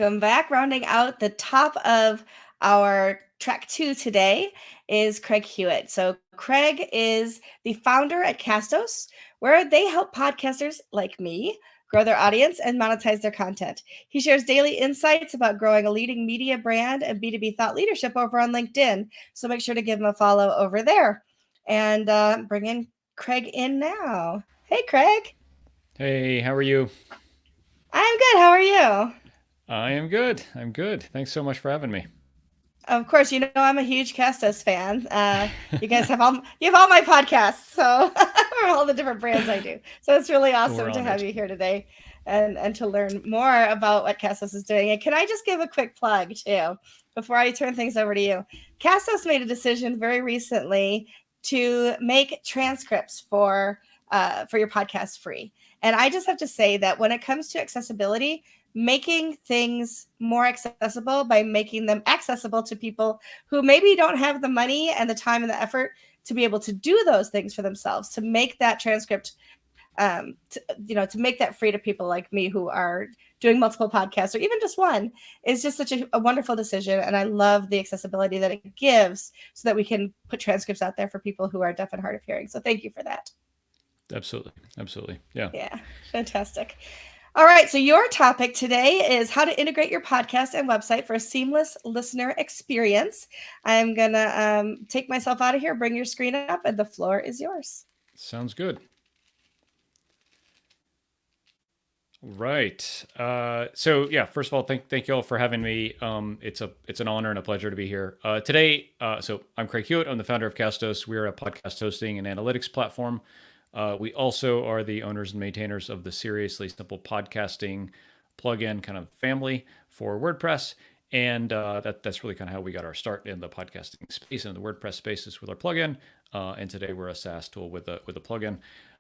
welcome back. Rounding out the top of our track 2 today is Craig Hewitt. So Craig is the founder at Castos, where they help podcasters like me grow their audience and monetize their content. He shares daily insights about growing a leading media brand and B2B thought leadership over on LinkedIn. So make sure to give him a follow over there. And bring in Craig in now. Hey, Craig. Hey, how are you? I'm good. How are you? I am good. I'm good. Thanks so much for having me. Of course, I'm a huge Castos fan. You guys have all my podcasts, so for all the different brands I do. So it's really We're awesome to have honored. you here today, and to learn more about what Castos is doing. And can I just give a quick plug too before I turn things over to you? Castos made a decision very recently to make transcripts for your podcast free, and I just have to say that when it comes to accessibility, making things more accessible by making them accessible to people who maybe don't have the money and the time and the effort to be able to do those things for themselves, to make that transcript to make that free to people like me who are doing multiple podcasts or even just one, is just such a wonderful decision. And I love the accessibility that it gives so that we can put transcripts out there for people who are deaf and hard of hearing. So thank you for that. Absolutely. Absolutely. Yeah. Yeah, fantastic. All right, so your topic today is how to integrate your podcast and website for a seamless listener experience. I'm going to take myself out of here, bring your screen up, and the floor is yours. Sounds good. Right. So yeah, first of all, thank you all for having me. It's an honor and a pleasure to be here today. So I'm Craig Hewitt. I'm the founder of Castos. We're a podcast hosting and analytics platform. We also are the owners and maintainers of the Seriously Simple Podcasting plugin kind of family for WordPress. And that's really kind of how we got our start in the podcasting space and the WordPress spaces with our plugin. And today we're a SaaS tool with a plugin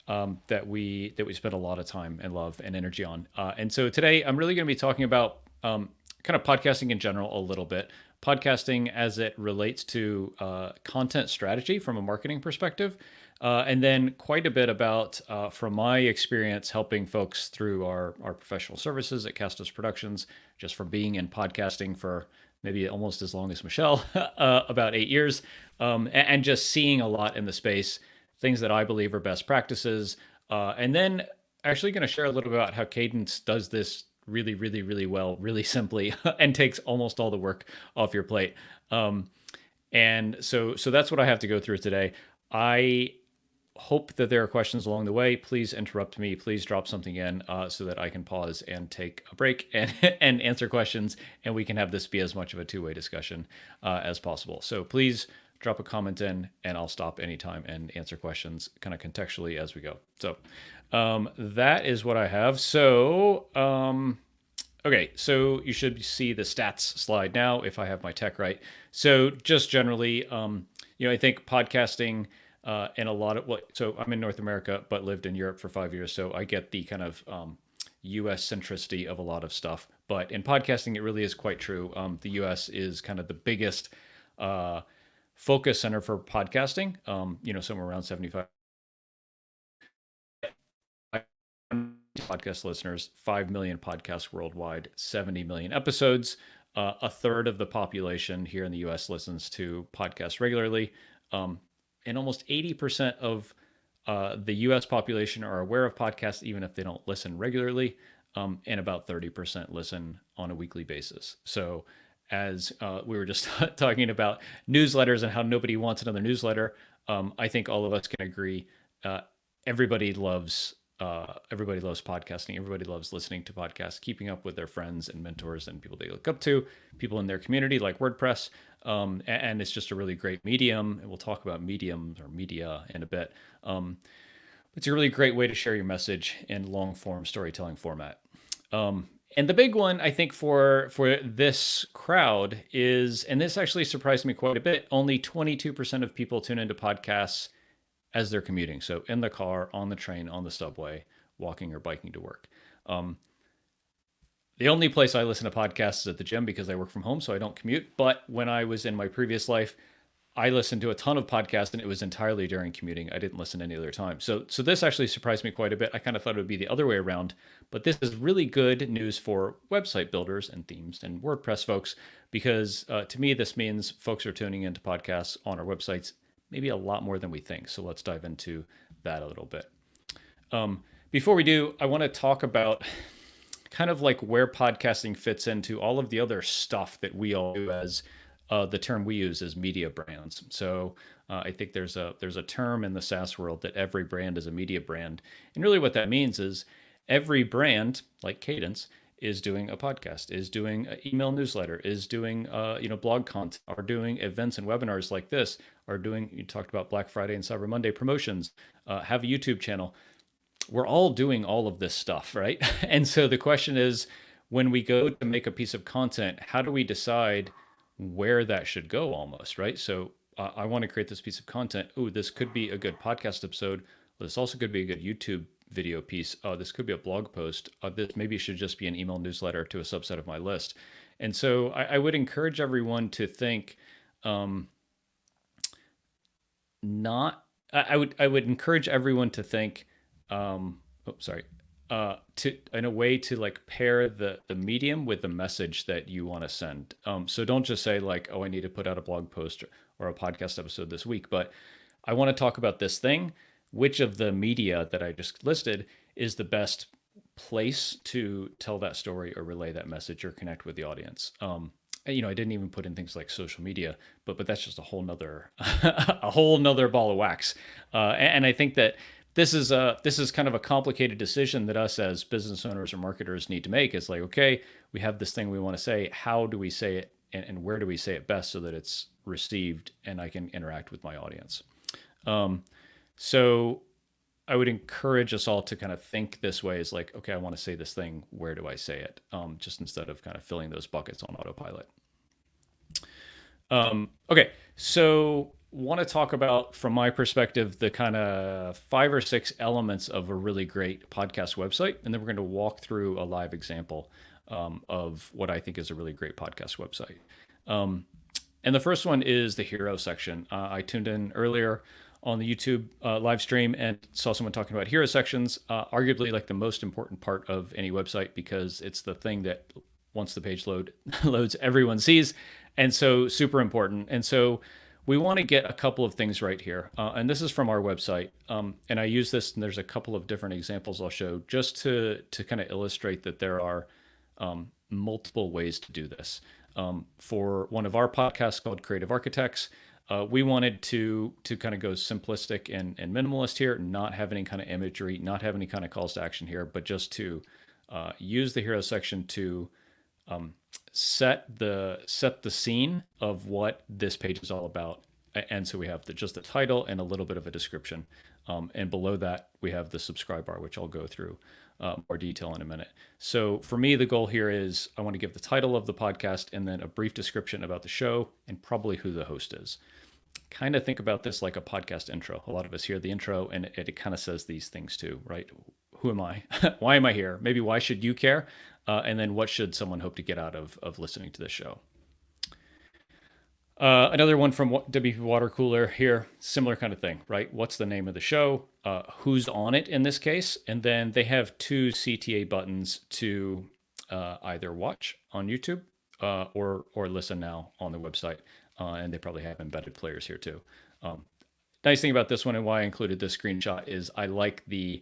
that we spend a lot of time and love and energy on. And so today I'm really going to be talking about kind of podcasting in general a little bit. Podcasting as it relates to content strategy from a marketing perspective. And then quite a bit about, from my experience, helping folks through our professional services at Castos Productions, just from being in podcasting for maybe almost as long as Michelle, about 8 years, and just seeing a lot in the space, things that I believe are best practices. And then actually going to share a little bit about how Kadence does this really, really, really well, really simply, and takes almost all the work off your plate. And so that's what I have to go through today. I hope that there are questions along the way. Please interrupt me. Please drop something in so that I can pause and take a break and, and answer questions, and we can have this be as much of a two-way discussion as possible. So please drop a comment in, and I'll stop anytime and answer questions kind of contextually as we go. So that is what I have. So okay, so you should see the stats slide now if I have my tech right. So just generally, I think podcasting and a lot of so I'm in North America, but lived in Europe for 5 years. So I get the kind of US centricity of a lot of stuff. But in podcasting, it really is quite true. The US is kind of the biggest focus center for podcasting, somewhere around 75 podcast listeners, 5 million podcasts worldwide, 70 million episodes. A third of the population here in the US listens to podcasts regularly. And almost 80% of the US population are aware of podcasts, even if they don't listen regularly. And about 30% listen on a weekly basis. So as we were just talking about newsletters and how nobody wants another newsletter, I think all of us can agree everybody loves podcasting. Everybody loves listening to podcasts, keeping up with their friends and mentors and people they look up to, people in their community like WordPress. And it's just a really great medium. And we'll talk about mediums or media in a bit. It's a really great way to share your message in long form storytelling format. And the big one, I think, for this crowd is, and this actually surprised me quite a bit, only 22% of people tune into podcasts as they're commuting. So in the car, on the train, on the subway, walking or biking to work. The only place I listen to podcasts is at the gym because I work from home, so I don't commute. But when I was in my previous life, I listened to a ton of podcasts, and it was entirely during commuting. I didn't listen any other time. So this actually surprised me quite a bit. I kind of thought it would be the other way around, but this is really good news for website builders and themes and WordPress folks, because to me, this means folks are tuning into podcasts on our websites maybe a lot more than we think. So let's dive into that a little bit. Before we do, I want to talk about kind of like where podcasting fits into all of the other stuff that we all do as the term we use is media brands. So I think there's a term in the SaaS world that every brand is a media brand, and really what that means is every brand like Kadence is doing a podcast, is doing an email newsletter, is doing blog content, are doing events and webinars like this, are doing, you talked about Black Friday and Cyber Monday promotions, have a YouTube channel. We're all doing all of this stuff, right? And so the question is, when we go to make a piece of content, how do we decide where that should go almost, right? So I want to create this piece of content. Oh, this could be a good podcast episode. This also could be a good YouTube video piece. This could be a blog post. This maybe should just be an email newsletter to a subset of my list. And so I would encourage everyone to think, I would encourage everyone to think, to in a way to like pair the medium with the message that you want to send. So don't just say like, oh, I need to put out a blog post or a podcast episode this week, but I want to talk about this thing. Which of the media that I just listed is the best place to tell that story or relay that message or connect with the audience? I didn't even put in things like social media, but that's just a whole nother a whole nother ball of wax. And I think that this is kind of a complicated decision that us as business owners or marketers need to make. It's like, okay, we have this thing we want to say. How do we say it, and where do we say it best so that it's received and I can interact with my audience? So I would encourage us all to kind of think this way: is like, okay, I want to say this thing. Where do I say it? Just instead of kind of filling those buckets on autopilot. Okay, so want to talk about, from my perspective, the kind of 5 or 6 elements of a really great podcast website, and then we're going to walk through a live example of what I think is a really great podcast website. And the first one is the hero section. I tuned in earlier on the YouTube live stream and saw someone talking about hero sections, arguably like the most important part of any website, because it's the thing that once the page loads, everyone sees. And so super important. And so we want to get a couple of things right here. And this is from our website. And I use this, and there's a couple of different examples I'll show just to kind of illustrate that there are multiple ways to do this. For one of our podcasts called Creative Architects, we wanted to kind of go simplistic and minimalist here, not have any kind of imagery, not have any kind of calls to action here, but just to use the hero section to set the scene of what this page is all about. And so we have just the title and a little bit of a description. And below that, we have the subscribe bar, which I'll go through more detail in a minute. So for me, the goal here is I want to give the title of the podcast and then a brief description about the show and probably who the host is. Kind of think about this like a podcast intro. A lot of us hear the intro and it kind of says these things too, right? Who am I? Why am I here? Maybe why should you care? And then what should someone hope to get out of listening to this show? Another one from WP Water Cooler here, similar kind of thing, right? What's the name of the show? Who's on it in this case? And then they have 2 CTA buttons to either watch on YouTube or listen now on the website. And they probably have embedded players here too. Nice thing about this one and why I included this screenshot is I like the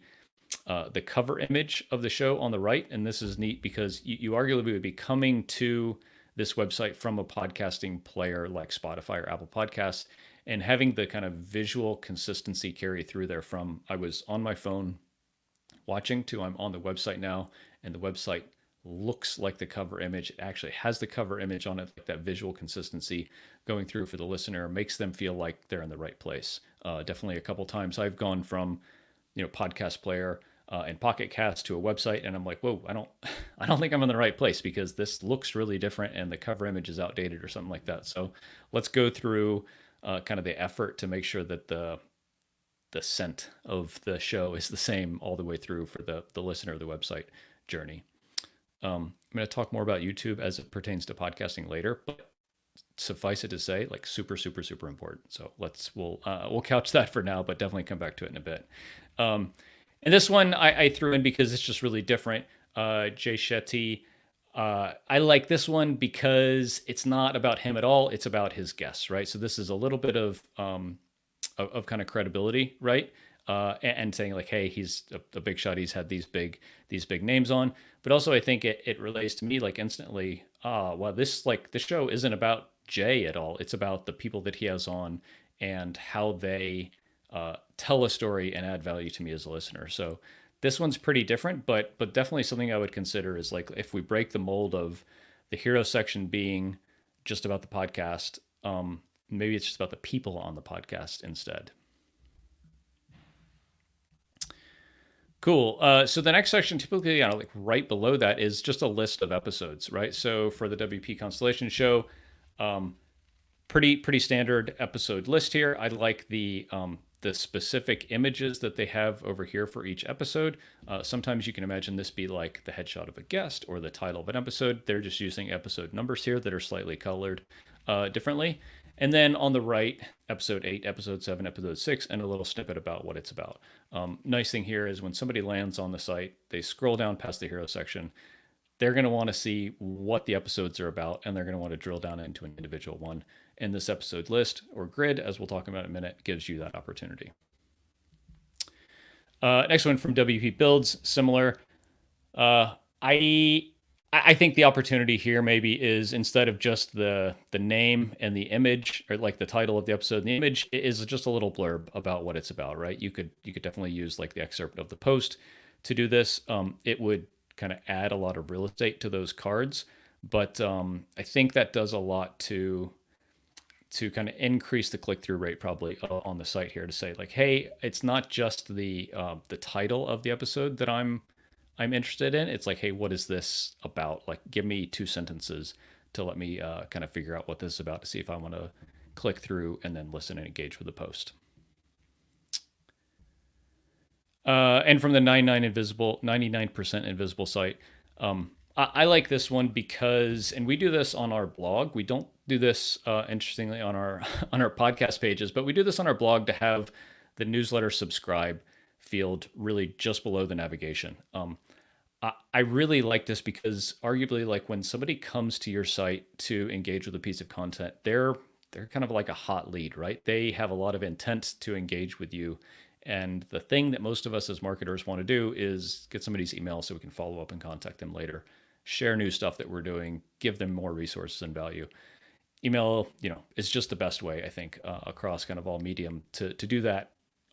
cover image of the show on the right. And this is neat because you arguably would be coming to this website from a podcasting player like Spotify or Apple Podcasts, and having the kind of visual consistency carry through there from I was on my phone watching to I'm on the website now, and the website looks like the cover image. It actually has the cover image on it, like that visual consistency going through for the listener makes them feel like they're in the right place. Definitely a couple times I've gone from podcast player and Pocket Cast to a website, and I'm like, whoa, I don't think I'm in the right place because this looks really different and the cover image is outdated or something like that. So let's go through kind of the effort to make sure that the scent of the show is the same all the way through for the listener of the website journey. I'm going to talk more about YouTube as it pertains to podcasting later, but suffice it to say, like super, super, super important. So we'll couch that for now, but definitely come back to it in a bit. And this one I threw in because it's just really different. Jay Shetty. I like this one because it's not about him at all. It's about his guests, right? So this is a little bit of kind of credibility, right? And saying like, hey, he's a big shot. He's had these big names on, but also I think it relates to me like instantly. Well, this show isn't about Jay at all. It's about the people that he has on and how they tell a story and add value to me as a listener. So this one's pretty different, but definitely something I would consider is like if we break the mold of the hero section being just about the podcast, maybe it's just about the people on the podcast instead. Cool. So the next section, typically, like right below that, is just a list of episodes, right? So for the WP Constellation show, pretty standard episode list here. I like the specific images that they have over here for each episode. Sometimes you can imagine this be like the headshot of a guest or the title of an episode. They're just using episode numbers here that are slightly colored differently. And then on the right, episode 8, episode 7, episode 6, and a little snippet about what it's about. Nice thing here is when somebody lands on the site, they scroll down past the hero section. They're going to want to see what the episodes are about, and they're going to want to drill down into an individual one. And this episode list or grid, as we'll talk about in a minute, gives you that opportunity. Next one from WP Builds, similar. I think the opportunity here maybe is instead of just the name and the image, or like the title of the episode and the image, is just a little blurb about what it's about, right? You could definitely use like the excerpt of the post to do this. It would kind of add a lot of real estate to those cards, but I think that does a lot to kind of increase the click-through rate probably on the site here to say like, hey, it's not just the title of the episode that I'm interested in. It's like, hey, what is this about? Like, give me 2 sentences to let me kind of figure out what this is about to see if I want to click through and then listen and engage with the post. And from the 99% invisible site, I like this one because, and we do this on our blog. We don't do this, interestingly, on our on our podcast pages, but we do this on our blog to have the newsletter subscribe field really just below the navigation. I really like this because arguably, like when somebody comes to your site to engage with a piece of content, they're kind of like a hot lead, right? They have a lot of intent to engage with you. And the thing that most of us as marketers want to do is get somebody's email so we can follow up and contact them later, share new stuff that we're doing, give them more resources and value. Email, is just the best way, I think, across kind of all medium to do that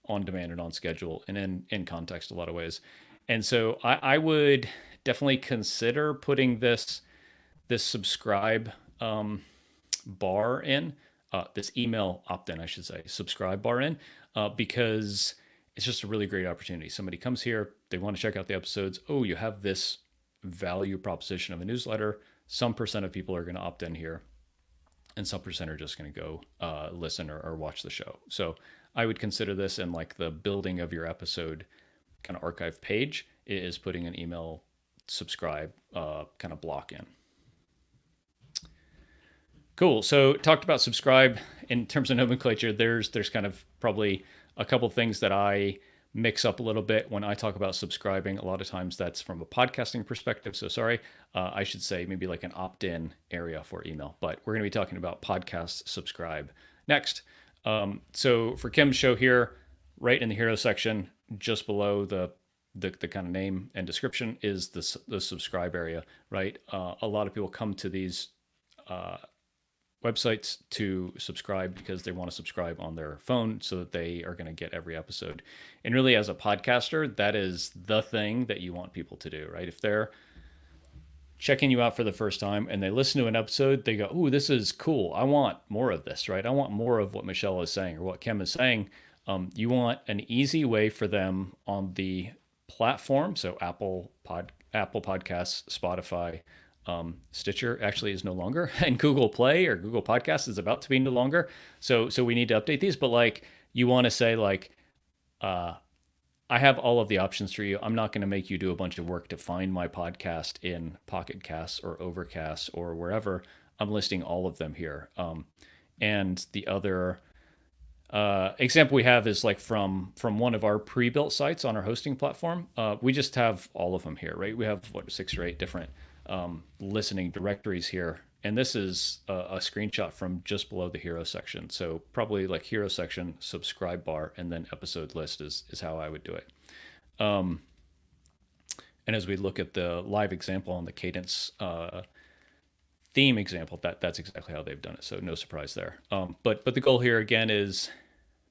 on demand and on schedule and in context a lot of ways. And so I would definitely consider putting this subscribe bar in, this email opt-in, I should say, subscribe bar in, because it's just a really great opportunity. Somebody comes here, they want to check out the episodes. Oh, you have this value proposition of a newsletter. Some percent of people are going to opt in here, and some percent are just going to go listen or watch the show. So I would consider this in like the building of your episode kind of archive page is putting an email subscribe kind of block in. Cool. So talked about subscribe in terms of nomenclature. There's kind of probably a couple things that I mix up a little bit when I talk about subscribing. A lot of times that's from a podcasting perspective. So sorry, I should say maybe like an opt-in area for email, but we're going to be talking about podcast subscribe next. So for Kim's show here, right in the hero section, just below the kind of name and description is the subscribe area, right? A lot of people come to these websites to subscribe because they want to subscribe on their phone so that they are going to get every episode. And really, as a podcaster, that is the thing that you want people to do, right? If they're checking you out for the first time and they listen to an episode, they go, "Ooh, this is cool. I want more of this," right? I want more of what Michelle is saying or what Kim is saying. You want an easy way for them on the platform. So Apple Podcasts, Spotify, Stitcher actually is no longer, and Google Play or Google Podcasts is about to be no longer. So we need to update these. But like you want to say like, I have all of the options for you. I'm not going to make you do a bunch of work to find my podcast in Pocket Casts or Overcast or wherever. I'm listing all of them here. And the other example we have is like from one of our pre-built sites on our hosting platform. We just have all of them here, right? We have what, 6 or 8 different listening directories here, and this is a screenshot from just below the hero section. So probably like hero section, subscribe bar, and then episode list is how I would do it. And as we look at the live example on the Kadence theme example, that's exactly how they've done it. So no surprise there. But the goal here again is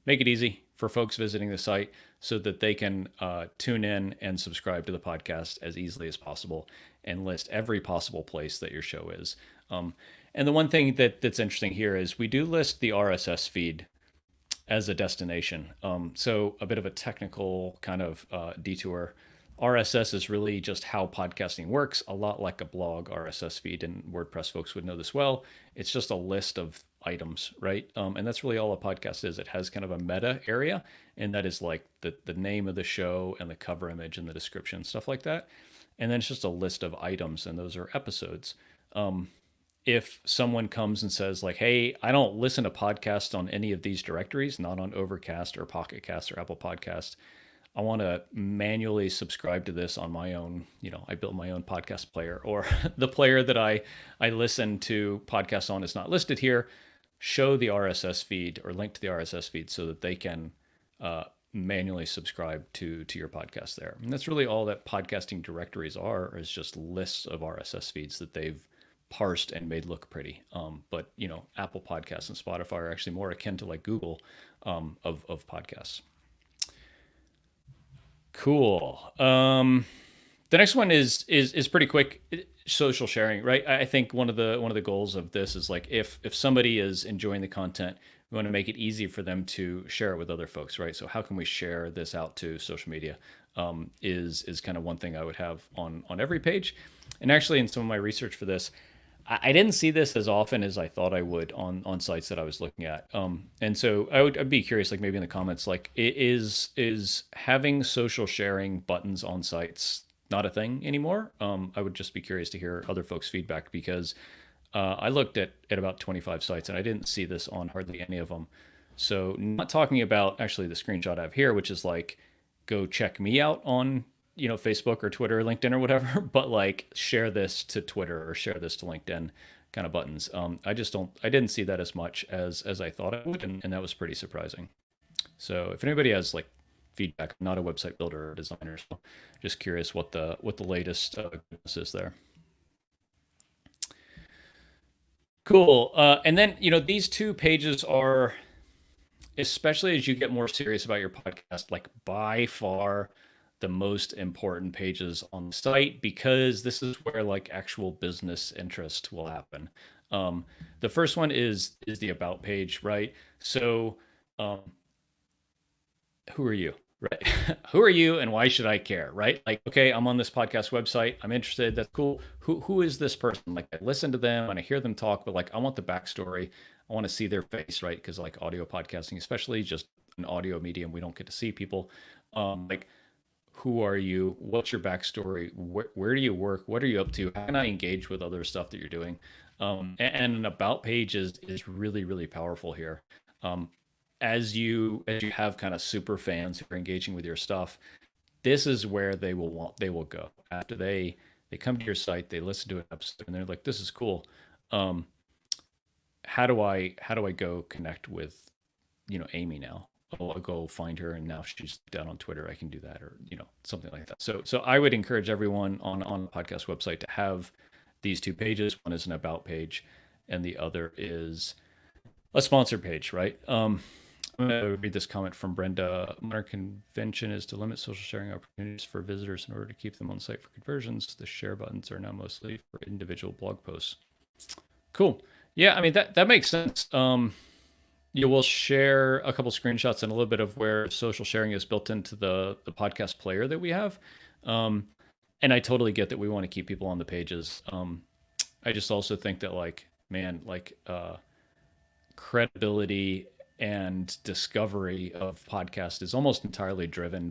make it easy for folks visiting the site so that they can tune in and subscribe to the podcast as easily as possible and list every possible place that your show is. And the one thing that's interesting here is we do list the RSS feed as a destination. So a bit of a technical kind of detour. RSS is really just how podcasting works, a lot like a blog RSS feed, and WordPress folks would know this well. It's just a list of items, right? And that's really all a podcast is. It has kind of a meta area, and that is like the name of the show and the cover image and the description, stuff like that. And then it's just a list of items, and those are episodes. If someone comes and says like, hey, I don't listen to podcasts on any of these directories, not on Overcast or Pocket Cast or Apple Podcast, I want to manually subscribe to this on my own, I built my own podcast player, or the player that I listen to podcasts on is not listed here, show the RSS feed or link to the RSS feed so that they can manually subscribe to your podcast there. And that's really all that podcasting directories are, is just lists of RSS feeds that they've parsed and made look pretty. But Apple Podcasts and Spotify are actually more akin to like Google of podcasts. Cool. The next one is pretty quick. Social sharing, right? I think one of the goals of this is like if somebody is enjoying the content, we want to make it easy for them to share it with other folks, right? So how can we share this out to social media? Is kind of one thing I would have on every page. And actually, in some of my research for this, I didn't see this as often as I thought I would on sites that I was looking at. And so I'd be curious, like maybe in the comments, like is having social sharing buttons on sites not a thing anymore? I would just be curious to hear other folks' feedback, because I looked at about 25 sites and I didn't see this on hardly any of them. So not talking about actually the screenshot I have here, which is like, go check me out on Facebook or Twitter or LinkedIn or whatever, but like share this to Twitter or share this to LinkedIn kind of buttons. I didn't see that as much as I thought I would, and that was pretty surprising. So if anybody has like feedback, I'm not a website builder or designer, so just curious what the latest goodness is there. Cool. And then these 2 pages are, especially as you get more serious about your podcast, like by far the most important pages on the site, because this is where like actual business interest will happen. The first one is the about page, right? So who are you, right? Who are you and why should I care, right? Like, okay, I'm on this podcast website, I'm interested, that's cool. Who is this person? Like, I listen to them and I hear them talk, but like I want the backstory. I want to see their face, right? Because like audio podcasting, especially just an audio medium, we don't get to see people. Like, who are you? What's your backstory? Where do you work? What are you up to? How can I engage with other stuff that you're doing? And an about page is really, really powerful here. As you have kind of super fans who are engaging with your stuff, this is where they will go after they come to your site, they listen to an episode, and they're like, this is cool. How do I go connect with Amy now? I'll go find her, and now she's down on Twitter. I can do that, or something like that. So I would encourage everyone on the podcast website to have these 2 pages. One is an about page, and the other is a sponsor page, right? I'm going to read this comment from Brenda. Our convention is to limit social sharing opportunities for visitors in order to keep them on site for conversions. The share buttons are now mostly for individual blog posts. Cool. Yeah, I mean, that makes sense. We'll share a couple screenshots and a little bit of where social sharing is built into the podcast player that we have. And I totally get that we want to keep people on the pages. I just also think that credibility and discovery of podcast is almost entirely driven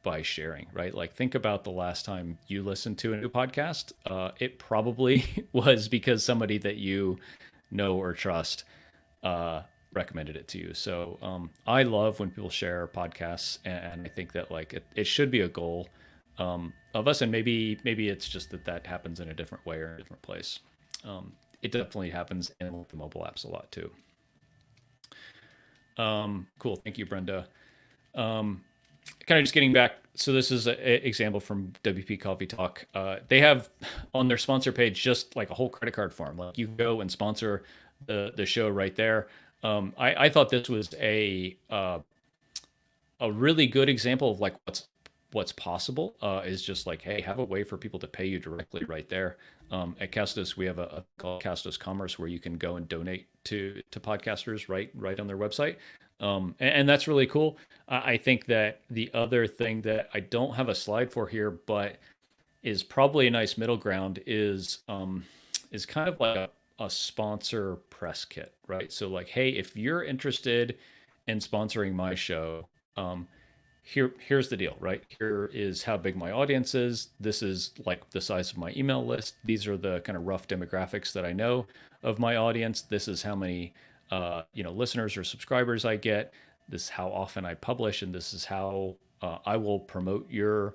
by sharing, right? Like think about the last time you listened to a new podcast. It probably was because somebody that you know or trust uh, recommended it to you. So I love when people share podcasts, and I think that like it should be a goal of us. And maybe it's just that happens in a different way or in a different place. It definitely happens in the mobile apps a lot too. Cool. Thank you, Brenda. Kind of just getting back. So this is an example from WP Coffee Talk. They have on their sponsor page just like a whole credit card form. Like you can go and sponsor the show right there. I thought this was a really good example of like what's possible. Is just like, hey, have a way for people to pay you directly right there. At Castos, we have a called Castos Commerce where you can go and donate to podcasters right on their website. And that's really cool. I think that the other thing that I don't have a slide for here, but is probably a nice middle ground is kind of like a sponsor press kit, right? So like, hey, if you're interested in sponsoring my show, um, here's the deal, right? Here is how big my audience is. This is like the size of my email list. These are the kind of rough demographics that I know of my audience. This is how many listeners or subscribers I get. This is how often I publish, and this is how I will promote your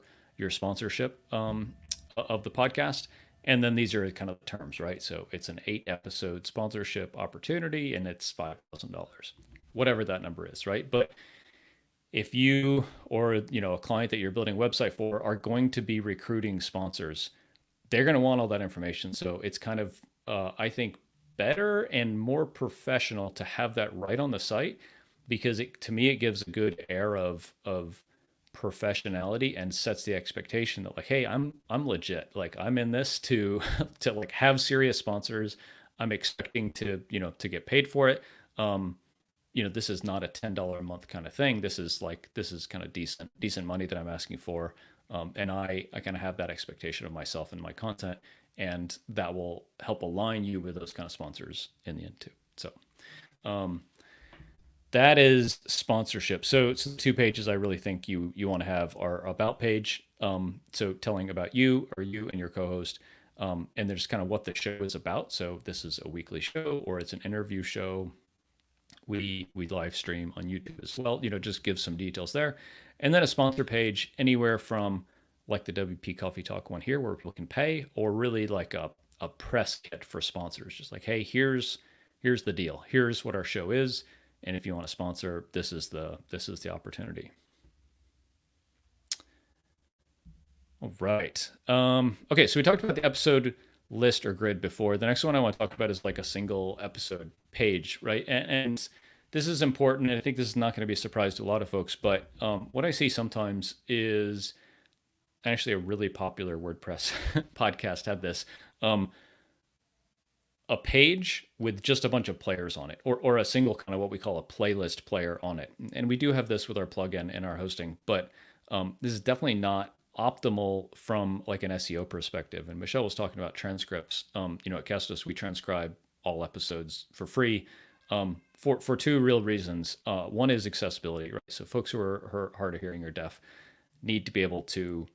sponsorship of the podcast. And then these are kind of the terms, right? So it's an 8 episode sponsorship opportunity, and it's $5,000, whatever that number is, right? But if you or a client that you're building a website for are going to be recruiting sponsors, they're going to want all that information. So it's kind of I think better and more professional to have that right on the site, because to me it gives a good air of professionality and sets the expectation that like, hey, I'm legit, like I'm in this to to like have serious sponsors. I'm expecting to get paid for it. This is not a $10 a month kind of thing. This is kind of decent money that I'm asking for. And I kind of have that expectation of myself and my content, and that will help align you with those kind of sponsors in the end too. So that is sponsorship. So 2 pages I really think you want to have are about page. So telling about you or you and your co-host, and there's kind of what the show is about. So this is a weekly show or it's an interview show. We live stream on YouTube as well. Just give some details there, and then a sponsor page anywhere from like the WP Coffee Talk one here, where people can pay, or really like a press kit for sponsors. Just like, hey, here's the deal. Here's what our show is, and if you want to sponsor, this is the opportunity. All right. Okay, so we talked about the episode list or grid before. The next one I want to talk about is like a single episode page, right? And this is important, and I think this is not going to be a surprise to a lot of folks, but what I see sometimes is actually a really popular WordPress podcast had this. A page with just a bunch of players on it, or a single kind of what we call a playlist player on it. And we do have this with our plugin and our hosting, but this is definitely not optimal from like an SEO perspective. And Michelle was talking about transcripts. At Castos, we transcribe all episodes for free for 2 real reasons. One is accessibility, right? So folks who are hard of hearing or deaf need to be able to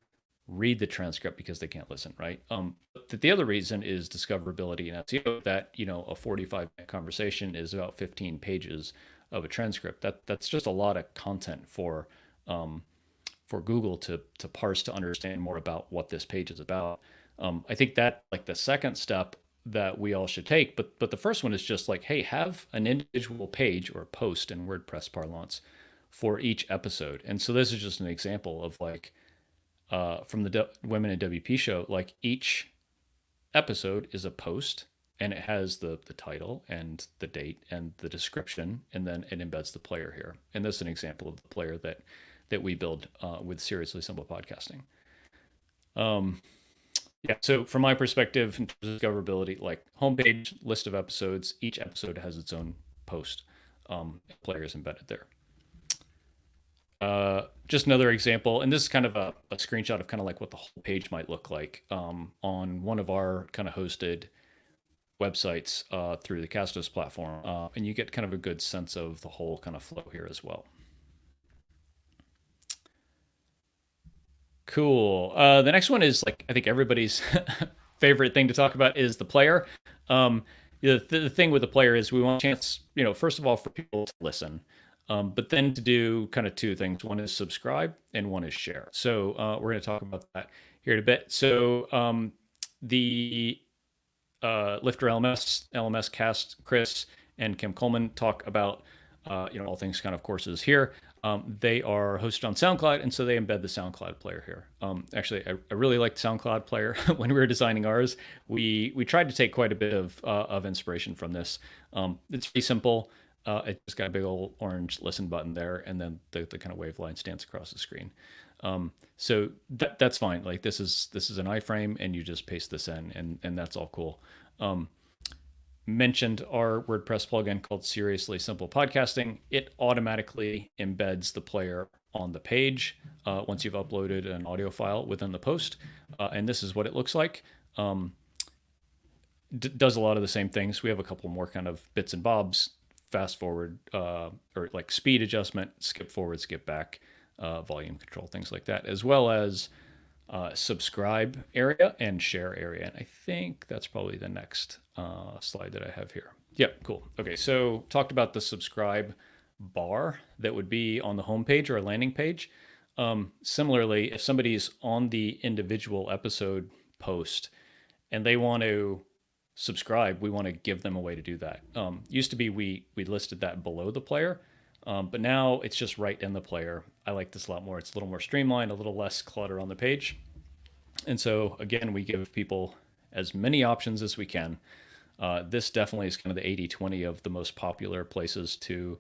read the transcript because they can't listen, right? But the other reason is discoverability in SEO. That a 45-minute conversation is about 15 pages of a transcript. That's just a lot of content for Google to parse to understand more about what this page is about. I think that like the second step that we all should take, but the first one is just like, hey, have an individual page or post in WordPress parlance for each episode. And so this is just an example of like from the Women in WP show, like each episode is a post, and it has the title and the date and the description, and then it embeds the player here. And this is an example of the player that we build with Seriously Simple Podcasting. Yeah, so from my perspective, in terms of discoverability, like homepage, list of episodes, each episode has its own post, players embedded there. Just another example, and this is kind of a screenshot of kind of like what the whole page might look like on one of our kind of hosted websites through the Castos platform, and you get kind of a good sense of the whole kind of flow here as well. Cool. The next one is like I think everybody's favorite thing to talk about is the player. The thing with the player is we want a chance, first of all, for people to listen, but then to do kind of two things. One is subscribe and one is share. So we're going to talk about that here in a bit. So the Lifter LMS cast, Chris and Kim Coleman talk about all things kind of courses here. They are hosted on SoundCloud, and so they embed the SoundCloud player here. Actually, I really liked SoundCloud player when we were designing ours. We tried to take quite a bit of inspiration from this. It's pretty simple. It just got a big old orange listen button there, and then the kind of wave line stands across the screen. So that's fine. Like this is an iframe, and you just paste this in, and that's all cool. Mentioned our WordPress plugin called Seriously Simple Podcasting. It automatically embeds the player on the page once you've uploaded an audio file within the post, and this is what it looks like. Does a lot of the same things. We have a couple more kind of bits and bobs, fast forward or like speed adjustment, skip forward, skip back, volume control, things like that, as well as subscribe area and share area. And I think that's probably the next slide that I have here. Yep, cool. Okay, so talked about the subscribe bar that would be on the homepage or a landing page. Similarly, if somebody's on the individual episode post and they want to subscribe, we want to give them a way to do that. Used to be we listed that below the player, but now it's just right in the player. I like this a lot more. It's a little more streamlined, a little less clutter on the page. And so again, we give people as many options as we can. This definitely is kind of the 80-20 of the most popular places to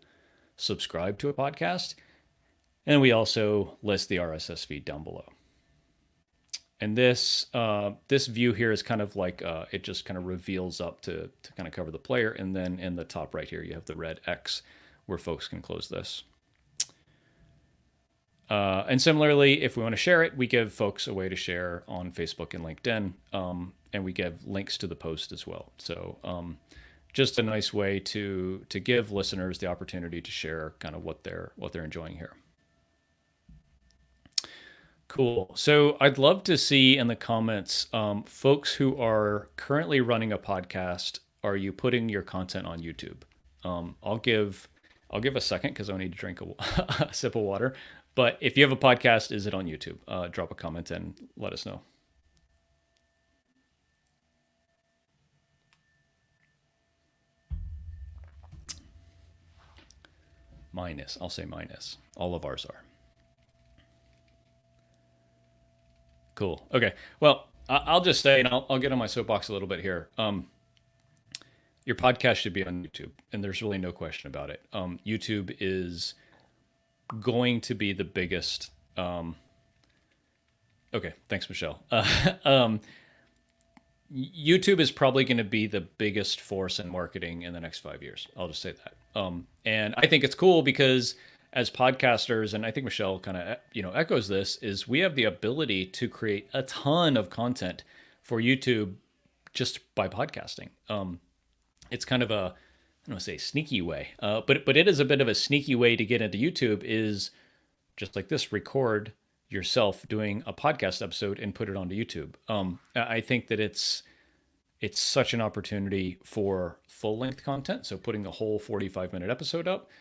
subscribe to a podcast. And we also list the RSS feed down below. And this view here is kind of like it just kind of reveals up to kind of cover the player. And then in the top right here, you have the red X where folks can close this. And similarly, if we want to share it, we give folks a way to share on Facebook and LinkedIn, and we give links to the post as well. So just a nice way to give listeners the opportunity to share kind of what they're enjoying here. Cool. So I'd love to see in the comments, folks who are currently running a podcast, are you putting your content on YouTube? I'll give a second because I need to drink a sip of water. But if you have a podcast, is it on YouTube? Drop a comment and let us know. Minus. I'll say minus. All of ours are. Cool. Okay. Well, I'll just say, and I'll get on my soapbox a little bit here. Your podcast should be on YouTube, and there's really no question about it. YouTube is going to be the biggest. Okay, thanks, Michelle. YouTube is probably going to be the biggest force in marketing in the next 5 years. I'll just say that. And I think it's cool because as podcasters, and I think Michelle kind of echoes this, is we have the ability to create a ton of content for YouTube just by podcasting. It's kind of a, I don't want to say sneaky way, but it is a bit of a sneaky way to get into YouTube. Is just like this: record yourself doing a podcast episode and put it onto YouTube. I think that it's such an opportunity for full length content. So putting the whole 45-minute episode up,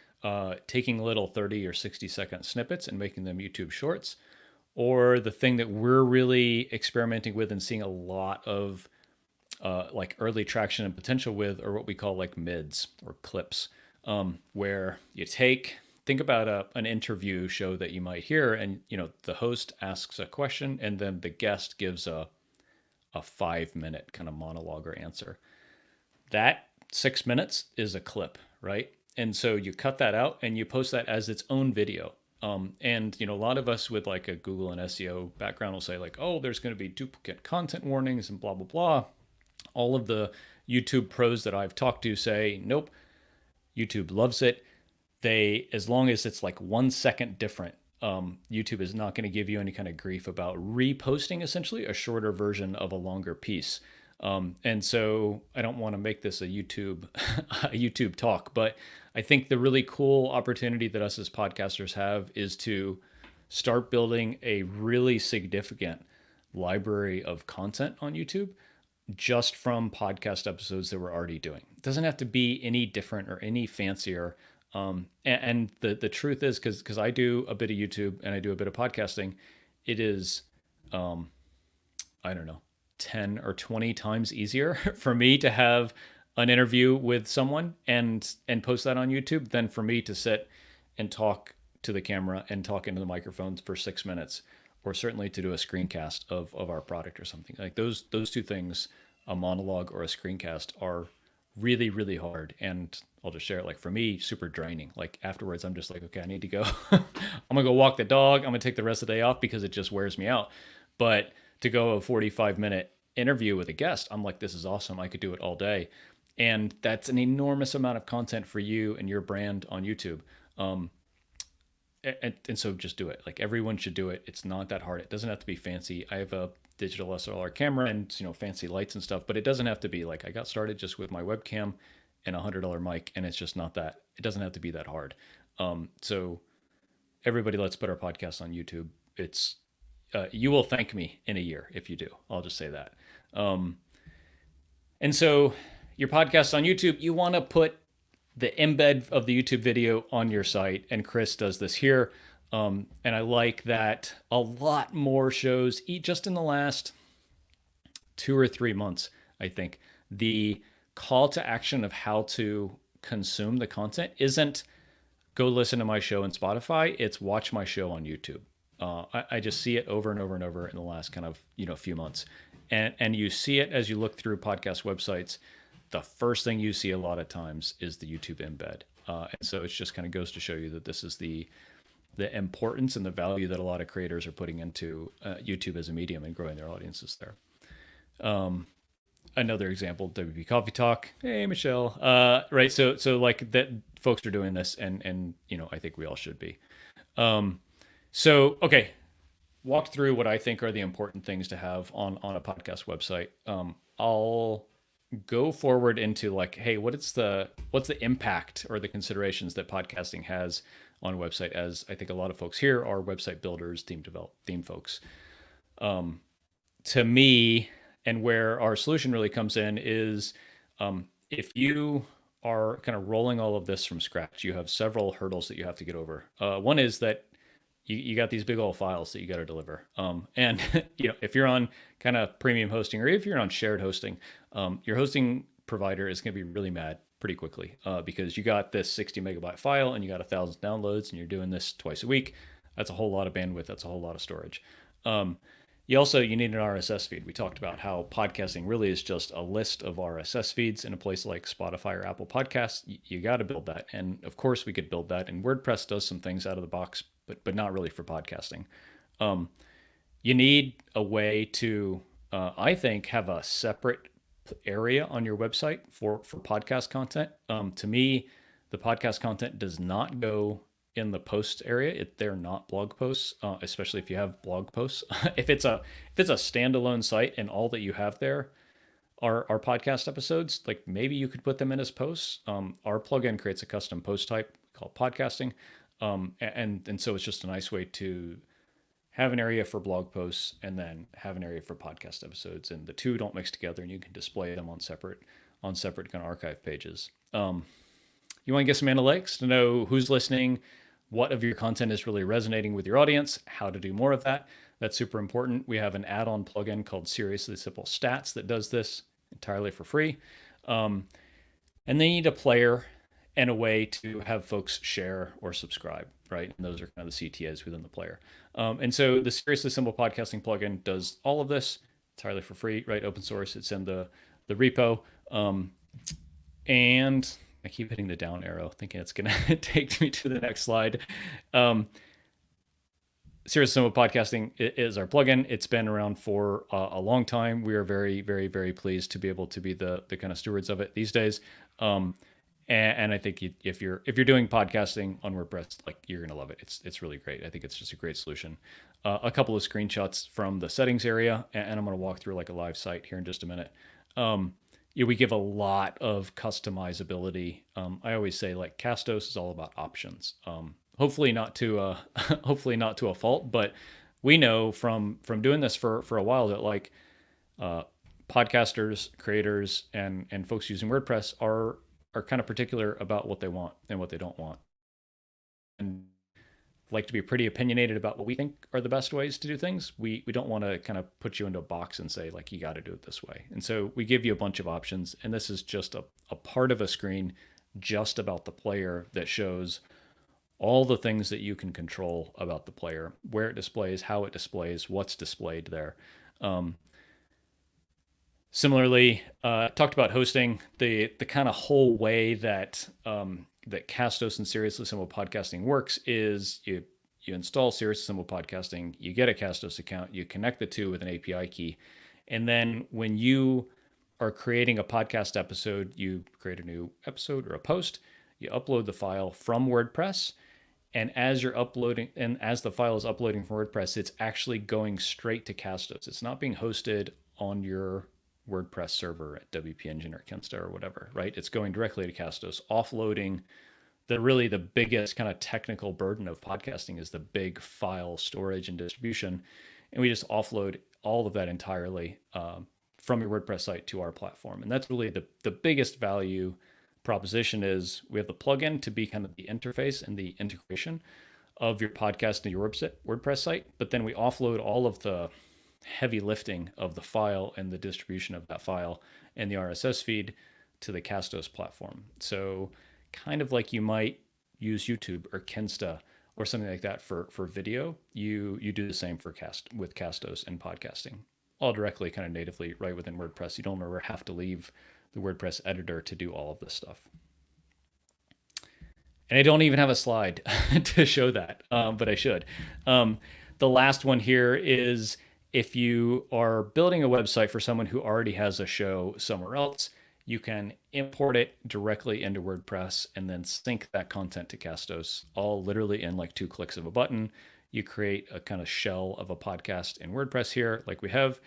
taking little 30 or 60-second snippets and making them YouTube shorts, or the thing that we're really experimenting with and seeing a lot of like early traction and potential with, or what we call like mids or clips, where you think about an interview show that you might hear, and the host asks a question and then the guest gives a 5-minute kind of monologue or answer. That 6 minutes is a clip, right? And so you cut that out and you post that as its own video. And a lot of us with like a Google and SEO background will say like, oh, there's going to be duplicate content warnings and blah, blah, blah. All of the YouTube pros that I've talked to say, nope, YouTube loves it. As long as it's like 1 second different, YouTube is not going to give you any kind of grief about reposting essentially a shorter version of a longer piece. And so I don't want to make this a YouTube a YouTube talk, but I think the really cool opportunity that us as podcasters have is to start building a really significant library of content on YouTube just from podcast episodes that we're already doing. It doesn't have to be any different or any fancier. And the truth is, because I do a bit of YouTube and I do a bit of podcasting, it is, I don't know, 10 or 20 times easier for me to have an interview with someone and post that on YouTube than for me to sit and talk to the camera and talk into the microphones for 6 minutes, or certainly to do a screencast of our product or something. Like those two things, a monologue or a screencast, are really, really hard. And I'll just share it. Like for me, super draining. Like afterwards, I'm just like, okay, I need to go. I'm gonna go walk the dog. I'm gonna take the rest of the day off because it just wears me out. But to go a 45-minute interview with a guest, I'm like, this is awesome. I could do it all day. And that's an enormous amount of content for you and your brand on YouTube. And so just do it. Like everyone should do it. It's not that hard. It doesn't have to be fancy. I have a digital SLR camera and fancy lights and stuff, but it doesn't have to be like I got started just with my webcam and $100 mic, and it's just not that. It doesn't have to be that hard. So everybody, let's put our podcast on YouTube. It's you will thank me in a year if you do. I'll just say that. And so your podcast on YouTube, you want to put the embed of the YouTube video on your site. And Chris does this here. And I like that a lot more shows, just in the last 2 or 3 months, I think, the call to action of how to consume the content isn't go listen to my show in Spotify. It's watch my show on YouTube. I just see it over and over and over in the last kind of few months. And you see it as you look through podcast websites. The first thing you see a lot of times is the YouTube embed. And so it just kind of goes to show you that this is the importance and the value that a lot of creators are putting into YouTube as a medium and growing their audiences there. Another example, WP Coffee Talk. Hey, Michelle. Right. So like that folks are doing this and I think we all should be. So, okay. Walk through what I think are the important things to have on a podcast website. I'll go forward into like, hey, what's the impact or the considerations that podcasting has on a website, as I think a lot of folks here are website builders, theme folks. To me, and where our solution really comes in is if you are kind of rolling all of this from scratch, you have several hurdles that you have to get over. One is that you got these big old files that you got to deliver. And if you're on kind of premium hosting, or if you're on shared hosting, your hosting provider is going to be really mad pretty quickly because you got this 60 megabyte file and you got 1,000 downloads and you're doing this twice a week. That's a whole lot of bandwidth. That's a whole lot of storage. You need an RSS feed. We talked about how podcasting really is just a list of RSS feeds in a place like Spotify or Apple Podcasts. You got to build that. And of course we could build that. And WordPress does some things out of the box, but not really for podcasting. You need a way to, I think, have a separate area on your website for podcast content. To me, the podcast content does not go in the posts area. They're not blog posts, especially if you have blog posts. if it's a standalone site and all that you have there are podcast episodes, like maybe you could put them in as posts. Our plugin creates a custom post type called podcasting. And so it's just a nice way to have an area for blog posts and then have an area for podcast episodes, and the two don't mix together, and you can display them on separate kind of archive pages. You want to get some analytics to know who's listening, what of your content is really resonating with your audience, how to do more of that. That's super important. We have an add-on plugin called Seriously Simple Stats that does this entirely for free. And they need a player and a way to have folks share or subscribe, right? And those are kind of the CTAs within the player. And so the Seriously Simple Podcasting plugin does all of this entirely for free, right? Open source. It's in the repo. And I keep hitting the down arrow, thinking it's going to take me to the next slide. Seriously Simple Podcasting is our plugin. It's been around for a long time. We are very, very, very pleased to be able to be the kind of stewards of it these days. And I think if you're doing podcasting on WordPress, like you're going to love it. It's really great. I think it's just a great solution. A couple of screenshots from the settings area, and I'm going to walk through like a live site here in just a minute. We give a lot of customizability. I always say like Castos is all about options. Hopefully not to hopefully not to a fault, but we know from doing this for a while that like uh, podcasters, creators, and folks using WordPress are kind of particular about what they want and what they don't want, and like to be pretty opinionated about what we think are the best ways to do things. We don't want to kind of put you into a box and say like you got to do it this way. And so we give you a bunch of options, and this is just a part of a screen just about the player that shows all the things that you can control about the player, where it displays, how it displays, what's displayed there. Um, Similarly, talked about hosting. The kind of whole way that that Castos and Seriously Simple Podcasting works is you install Seriously Simple Podcasting, you get a Castos account, you connect the two with an API key, and then when you are creating a podcast episode, you create a new episode or a post, you upload the file from WordPress, and as you're uploading and as the file is uploading from WordPress, it's actually going straight to Castos. It's not being hosted on your WordPress server at WP Engine or Kinsta or whatever, right? It's going directly to Castos, offloading the biggest kind of technical burden of podcasting is the big file storage and distribution. And we just offload all of that entirely from your WordPress site to our platform. And that's really the biggest value proposition is we have the plugin to be kind of the interface and the integration of your podcast to your WordPress site, but then we offload all of the heavy lifting of the file and the distribution of that file and the RSS feed to the Castos platform. So kind of like you might use YouTube or Kinsta or something like that for video, you do the same with Castos and podcasting, all directly kind of natively right within WordPress. You don't ever have to leave the WordPress editor to do all of this stuff. And I don't even have a slide to show that, but I should. The last one here is if you are building a website for someone who already has a show somewhere else, you can import it directly into WordPress and then sync that content to Castos, all literally in like 2 clicks of a button. You create a kind of shell of a podcast in WordPress here, like we have,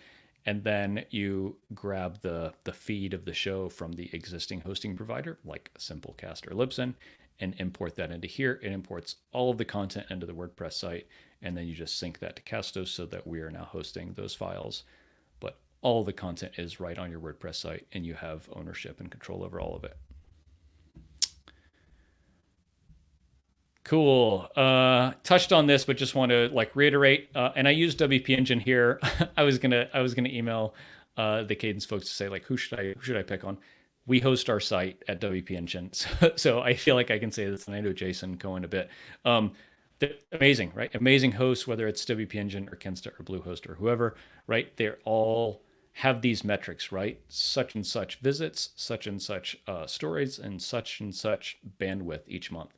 and then you grab the feed of the show from the existing hosting provider, like Simplecast or Libsyn, and import that into here. It imports all of the content into the WordPress site, and then you just sync that to Castos so that we are now hosting those files. But all the content is right on your WordPress site, and you have ownership and control over all of it. Cool. Touched on this, but just want to like reiterate. And I use WP Engine here. I was gonna email the Kadence folks to say like who should I pick on. We host our site at WP Engine, so I feel like I can say this, and I know Jason Cohen a bit. They're amazing, right? Amazing hosts, whether it's WP Engine or Kinsta or Bluehost or whoever, right? They're all have these metrics, right? Such and such visits, such and such stories, and such bandwidth each month.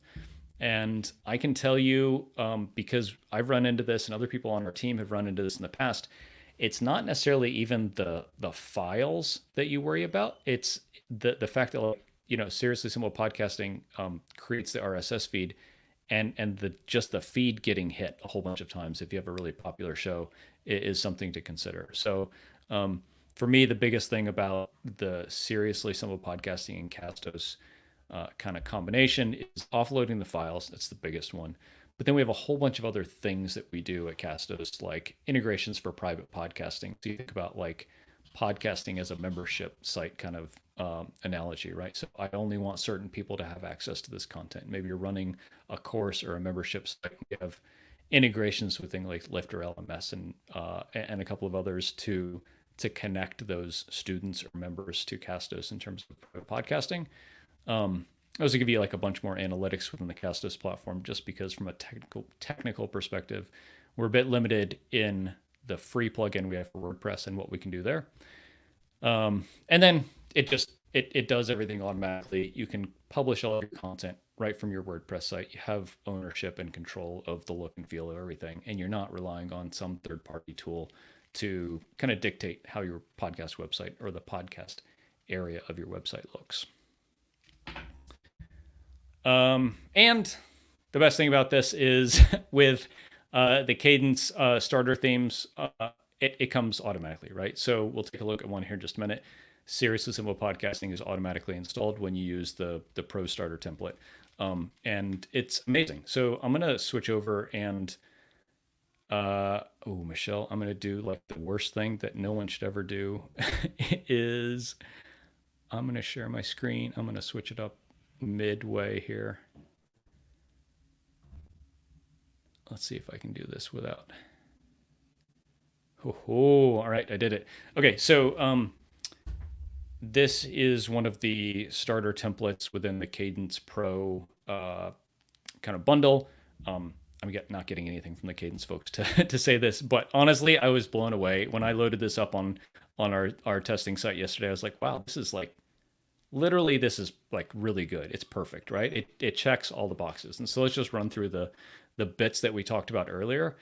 And I can tell you, because I've run into this and other people on our team have run into this in the past, it's not necessarily even the files that you worry about. It's the fact that, you know, Seriously Simple Podcasting creates the RSS feed, and the feed getting hit a whole bunch of times if you have a really popular show is something to consider. So for me, the biggest thing about the Seriously Simple Podcasting and Castos kind of combination is offloading the files. That's the biggest one. But then we have a whole bunch of other things that we do at Castos, like integrations for private podcasting. So you think about like podcasting as a membership site kind of analogy, right? So I only want certain people to have access to this content. Maybe you're running a course or a membership site. You have integrations with things like Lyft or LMS and a couple of others to connect those students or members to Castos in terms of private podcasting. I was to give you like a bunch more analytics within the Castos platform, just because from a technical perspective, we're a bit limited in the free plugin we have for WordPress and what we can do there. And then it does everything automatically. You can publish all your content right from your WordPress site. You have ownership and control of the look and feel of everything, and you're not relying on some third-party tool to kind of dictate how your podcast website or the area of your website looks. And the best thing about this is with the Kadence starter themes, it comes automatically, right? So we'll take a look at one here in just a minute. Seriously Simple Podcasting is automatically installed when you use the Pro Starter template. And it's amazing. So I'm going to switch over and, oh, Michelle, I'm going to do like the worst thing that no one should ever do is I'm going to share my screen. I'm going to switch it up midway here. Let's see if I can do this without. Oh, all right, I did it. Okay, so this is one of the starter templates within the Kadence Pro kind of bundle. I'm not getting anything from the Kadence folks to say this, but honestly, I was blown away when I loaded this up on our testing site yesterday. I was like, wow, this is like literally this is like really good. It's perfect, right? It checks all the boxes. And so let's just run through the bits that we talked about earlier.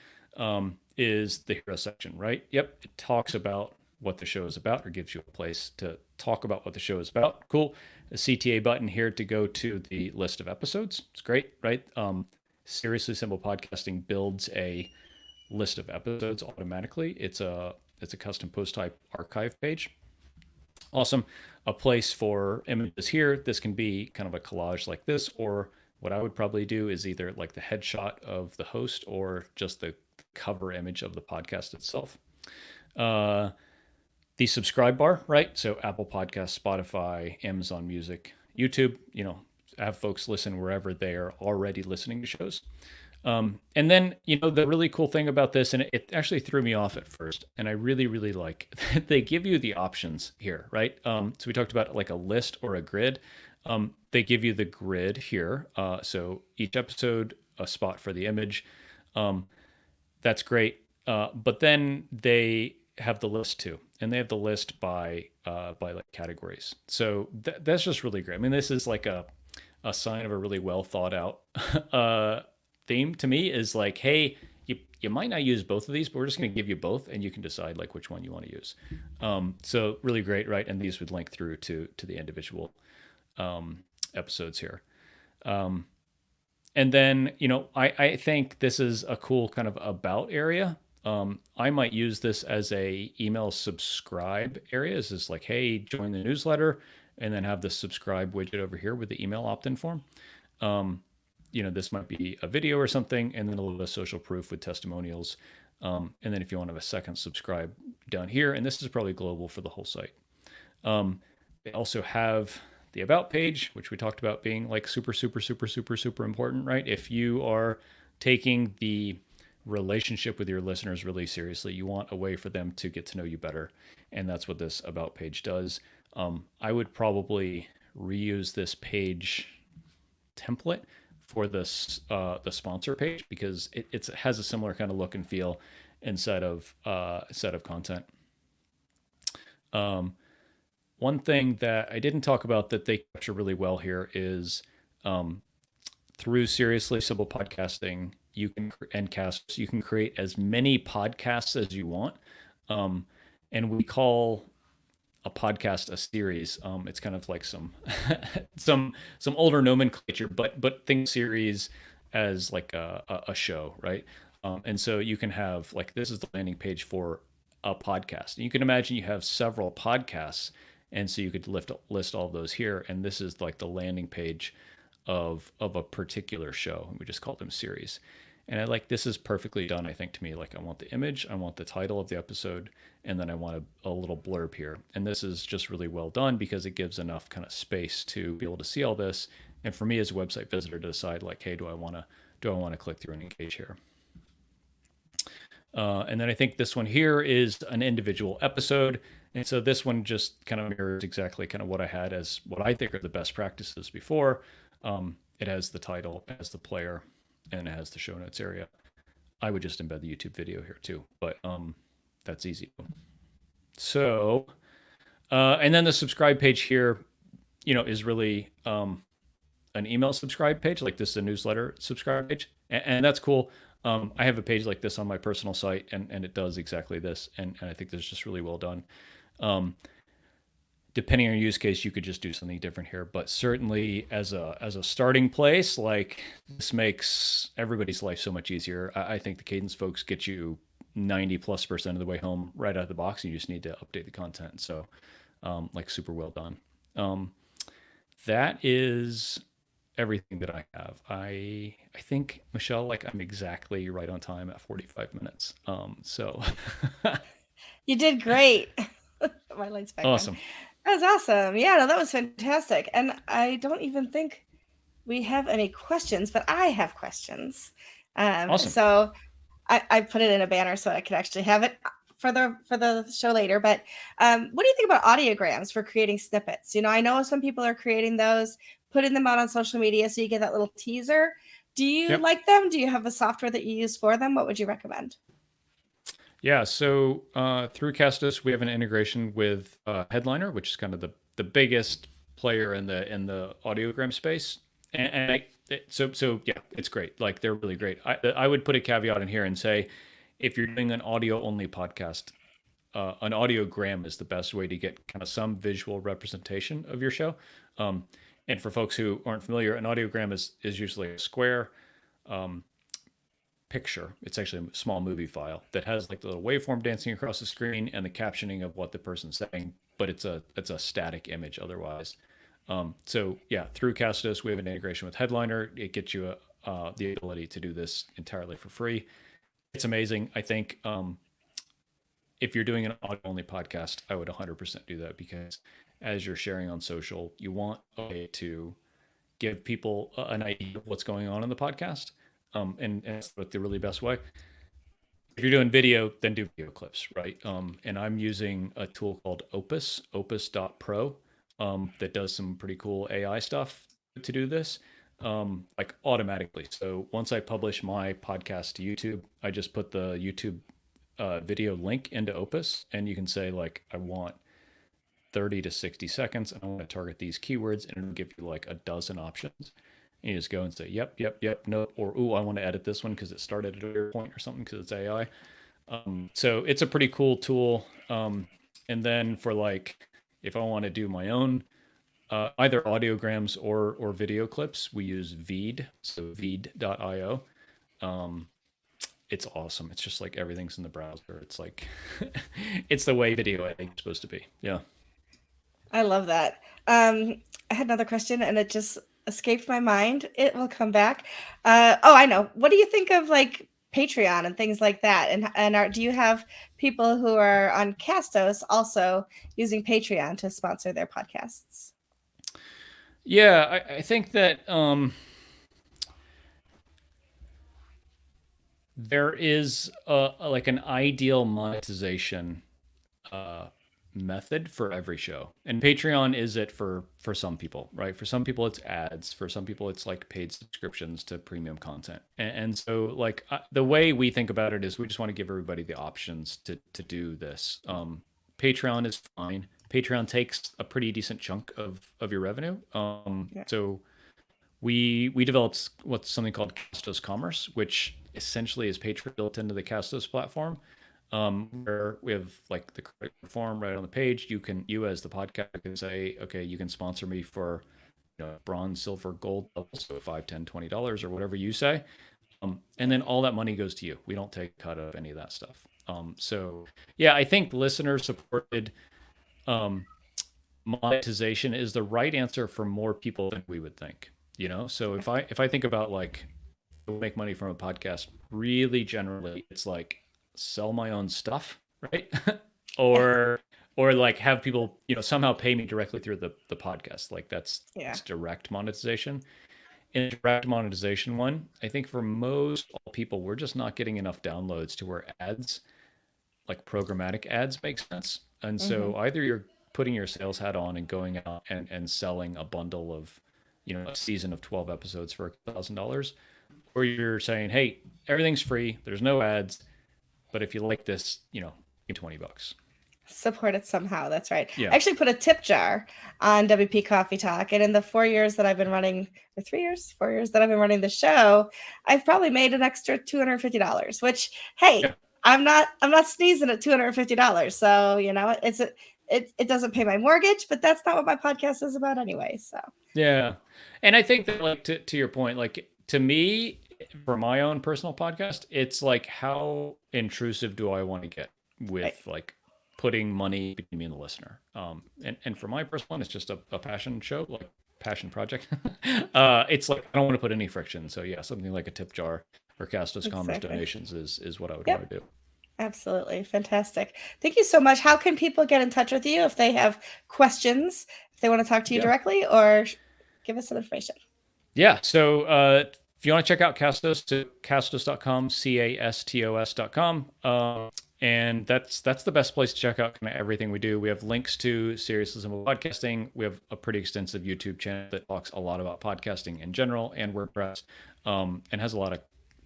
Is the hero section, right? Yep, it talks about what the show is about, or gives you a place to talk about what the show is about. Cool. A CTA button here to go to the list of episodes. It's great, right? Seriously Simple Podcasting builds a list of episodes automatically. It's a custom post type archive page. Awesome. A place for images here. This can be kind of a collage like this, or what I would probably do is either like the headshot of the host or just the cover image of the podcast itself. The subscribe bar, right? So Apple Podcasts, Spotify, Amazon Music, YouTube, have folks listen wherever they are already listening to shows. And then, the really cool thing about this, and it actually threw me off at first, and I really, really like that they give you the options here, right? So we talked about like a list or a grid. They give you the grid here. So each episode, a spot for the image. That's great. But then they have the list too, and they have the list by like categories. So that's just really great. I mean, this is like a sign of a really well thought out theme to me. Is like, hey, you might not use both of these, but we're just going to give you both, and you can decide like which one you want to use. So really great, right? And these would link through to the individual episodes here. And then, I think this is a cool kind of about area. I might use this as a email subscribe area. This is like, hey, join the newsletter, and then have the subscribe widget over here with the email opt-in form. This might be a video or something, and then a little bit of social proof with testimonials. And then if you want to have a second subscribe down here, and this is probably global for the whole site. They also have the about page, which we talked about being like super, super, super, super, super important, right? If you are taking the relationship with your listeners really seriously, you want a way for them to get to know you better. And that's what this about page does. I would probably reuse this page template for this the sponsor page, because it has a similar kind of look and feel inside of content. One thing that I didn't talk about that they capture really well here is through Seriously Simple Podcasting, you can create as many podcasts as you want. And we call a podcast a series. It's kind of like some some older nomenclature, but think series as like a show, right? And so you can have like, this is the landing page for a podcast. And you can imagine you have several podcasts, and so you could list all of those here. And this is like the landing page of a particular show. We just call them series. And this is perfectly done, I think, to me. Like, I want the image, I want the title of the episode, and then I want a little blurb here. And this is just really well done because it gives enough kind of space to be able to see all this. And for me as a website visitor to decide like, hey, do I want to click through and engage here? And then I think this one here is an individual episode. And so this one just kind of mirrors exactly kind of what I had as what I think are the best practices before. It has the title, it has the player, and it has the show notes area. I would just embed the YouTube video here too, but that's easy. So, and then the subscribe page here, is really an email subscribe page. Like, this is a newsletter subscribe page, and that's cool. I have a page like this on my personal site, and it does exactly this, and I think this is just really well done. Depending on your use case, you could just do something different here, but certainly as a starting place, like, this makes everybody's life so much easier. I think the Kadence folks get you 90+% of the way home right out of the box. And you just need to update the content. So like super well done. That is everything that I have. I think, Michelle, like I'm exactly right on time at 45 minutes. So You did great. My light's back on. awesome. That was awesome. Yeah, no, that was fantastic. And I don't even think we have any questions, but I have questions. Awesome. So I put it in a banner so I could actually have it for the show later. But what do you think about audiograms for creating snippets? You know, I know some people are creating those, putting them out on social media so you get that little teaser. Do you Yep. like them? Do you have a software that you use for them? What would you recommend? Yeah. So through Castos, we have an integration with Headliner, which is kind of the biggest player in the audiogram space. So yeah, it's great. Like they're really great. I would put a caveat in here and say, if you're doing an audio only podcast, an audiogram is the best way to get kind of some visual representation of your show. Um, and for folks who aren't familiar, an audiogram is usually a square picture. It's actually a small movie file that has like the little waveform dancing across the screen and the captioning of what the person's saying, but it's a static image otherwise. So yeah, through Castos, we have an integration with Headliner. It gets you the ability to do this entirely for free. It's amazing. I think if you're doing an audio only podcast, I would 100% do that because as you're sharing on social, you want a way to give people an idea of what's going on in the podcast. And that's the really best way. If you're doing video, then do video clips, right? And I'm using a tool called opus.pro, that does some pretty cool AI stuff to do this, like automatically. So once I publish my podcast to YouTube, I just put the YouTube video link into Opus, and you can say like, I want 30 to 60 seconds, and I want to target these keywords, and it'll give you like a dozen options. And you just go and say, yep, no, or ooh, I want to edit this one because it started at a weird point or something because it's AI. So it's a pretty cool tool. And then for like, if I want to do my own, either audiograms or video clips, we use Veed, so Veed.io. It's awesome. It's just like everything's in the browser. It's like, it's the way video editing is supposed to be. Yeah. I love that. I had another question and it just escaped my mind. It will come back. Oh, I know. What do you think of like Patreon and things like that? Do you have people who are on Castos also using Patreon to sponsor their podcasts? Yeah, I think that there is like an ideal monetization uh, method for every show, and Patreon is it for some people, right? For some people, it's ads. For some people, it's like paid subscriptions to premium content. And so, like the way we think about it is, we just want to give everybody the options to do this. Patreon is fine. Patreon takes a pretty decent chunk of your revenue. Yeah. So we developed what's something called Castos Commerce, which essentially is Patreon built into the Castos platform, where we have like the credit form right on the page. You as the podcast can say, okay, you can sponsor me for bronze, silver, gold levels, so 5, 10, $20 or whatever you say. And then all that money goes to you. We don't take a cut of any of that stuff. So yeah, I think listener supported monetization is the right answer for more people than we would think. So if I think about like make money from a podcast, really generally it's like sell my own stuff, right? or like have people somehow pay me directly through the podcast. Like that's direct monetization. In direct monetization one, I think for most people, we're just not getting enough downloads to where ads, like programmatic ads, make sense. And so either you're putting your sales hat on and going out and selling a bundle of a season of 12 episodes for $1,000, or you're saying, hey, everything's free, there's no ads, but if you like this, give me $20. Support it somehow. That's right. Yeah. I actually put a tip jar on WP Coffee Talk, and in the 4 years that I've been running, or 3 years, 4 years that I've been running the show, I've probably made an extra $250. Which, hey, Yeah. I'm not sneezing at $250. So it doesn't pay my mortgage, but that's not what my podcast is about anyway. So yeah, and I think that like to your point, like to me, for my own personal podcast, it's like how intrusive do I want to get with like putting money between me and the listener. And for my personal one, it's just a passion show, like passion project. It's like I don't want to put any friction. So yeah, something like a tip jar or Castos Commerce Exactly. donations is what I would Yep. want to do. Absolutely. Fantastic. Thank you so much. How can people get in touch with you if they have questions, if they want to talk to you Yeah. directly, or give us some information? Yeah. So if you want to check out Castos, to castos.com, castos.com. And that's the best place to check out kind of everything we do. We have links to Seriously Simple Podcasting. We have a pretty extensive YouTube channel that talks a lot about podcasting in general and WordPress, and has a lot of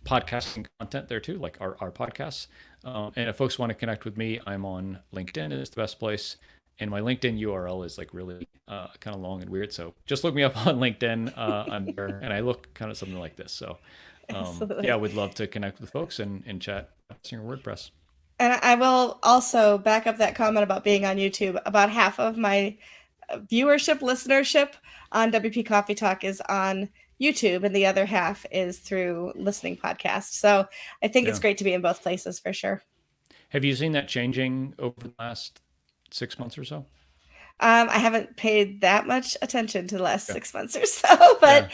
podcasting content there too, like our podcasts. And if folks want to connect with me, I'm on LinkedIn. It's the best place. And my LinkedIn URL is like really kind of long and weird. So just look me up on LinkedIn. I'm there, and I look kind of something like this. So yeah, I would love to connect with folks and chat your WordPress. And I will also back up that comment about being on YouTube. About half of my viewership, listenership on WP Coffee Talk is on YouTube, and the other half is through listening podcasts. So I think it's great to be in both places for sure. Have you seen that changing over the last 6 months or so? I haven't paid that much attention to the last 6 months or so, but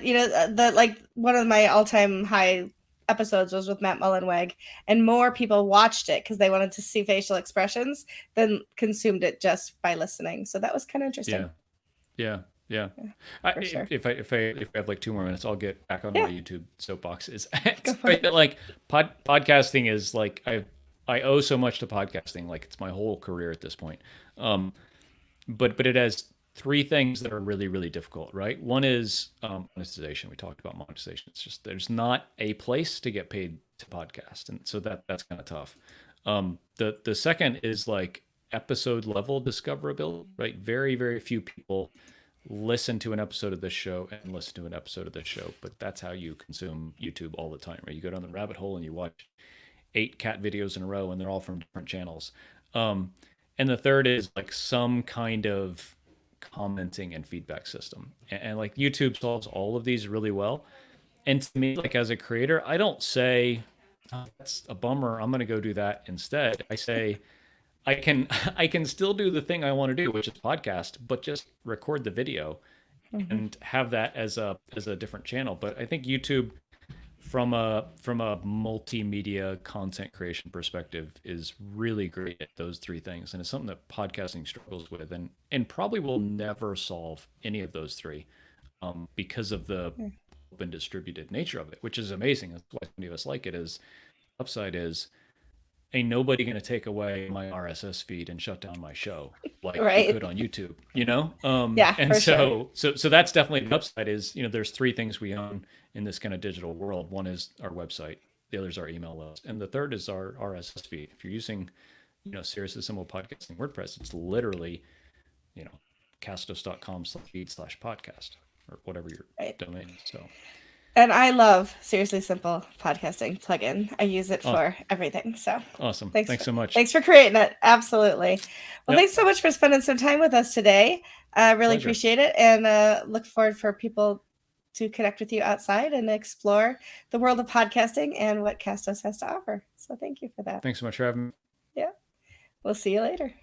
you know, the like one of my all-time high episodes was with Matt Mullenweg, and more people watched it because they wanted to see facial expressions than consumed it just by listening. So that was kind of interesting. Yeah. Sure. If I have like 2 more minutes, I'll get back on my YouTube soapbox. It's it. like podcasting is like I owe so much to podcasting. Like it's my whole career at this point. But it has 3 things that are really, really difficult, right? One is monetization. We talked about monetization. It's just there's not a place to get paid to podcast, and so that's kind of tough. The second is like episode level discoverability, right? Very, very few people listen to an episode of this show and listen to an episode of this show, but that's how you consume YouTube all the time, right? You go down the rabbit hole and you watch 8 cat videos in a row, and they're all from different channels. And the third is like some kind of commenting and feedback system. And like YouTube solves all of these really well. And to me, like as a creator, I don't say, oh, that's a bummer, I'm going to go do that instead. I say, I can still do the thing I want to do, which is podcast, but just record the video and have that as a different channel. But I think YouTube, from a multimedia content creation perspective, is really great at those 3 things, and it's something that podcasting struggles with, and probably will never solve any of those 3, because of the open distributed nature of it, which is amazing. That's why many of us like it. Is upside is ain't nobody going to take away my RSS feed and shut down my show like you could on YouTube, you know? And so that's definitely the upside. Is, you know, there's 3 things we own in this kind of digital world. One is our website, the other is our email list, and the third is our RSS feed. If you're using, you know, Seriously Simple Podcasting WordPress, it's literally, you know, castos.com/feed/podcast or whatever your domain is. So. And I love Seriously Simple Podcasting plugin. I use it for everything. So awesome. Thanks so much. Thanks for creating it. Absolutely. Well, thanks so much for spending some time with us today. I really appreciate it, and look forward for people to connect with you outside and explore the world of podcasting and what Castos has to offer. So thank you for that. Thanks so much for having me. Yeah. We'll see you later.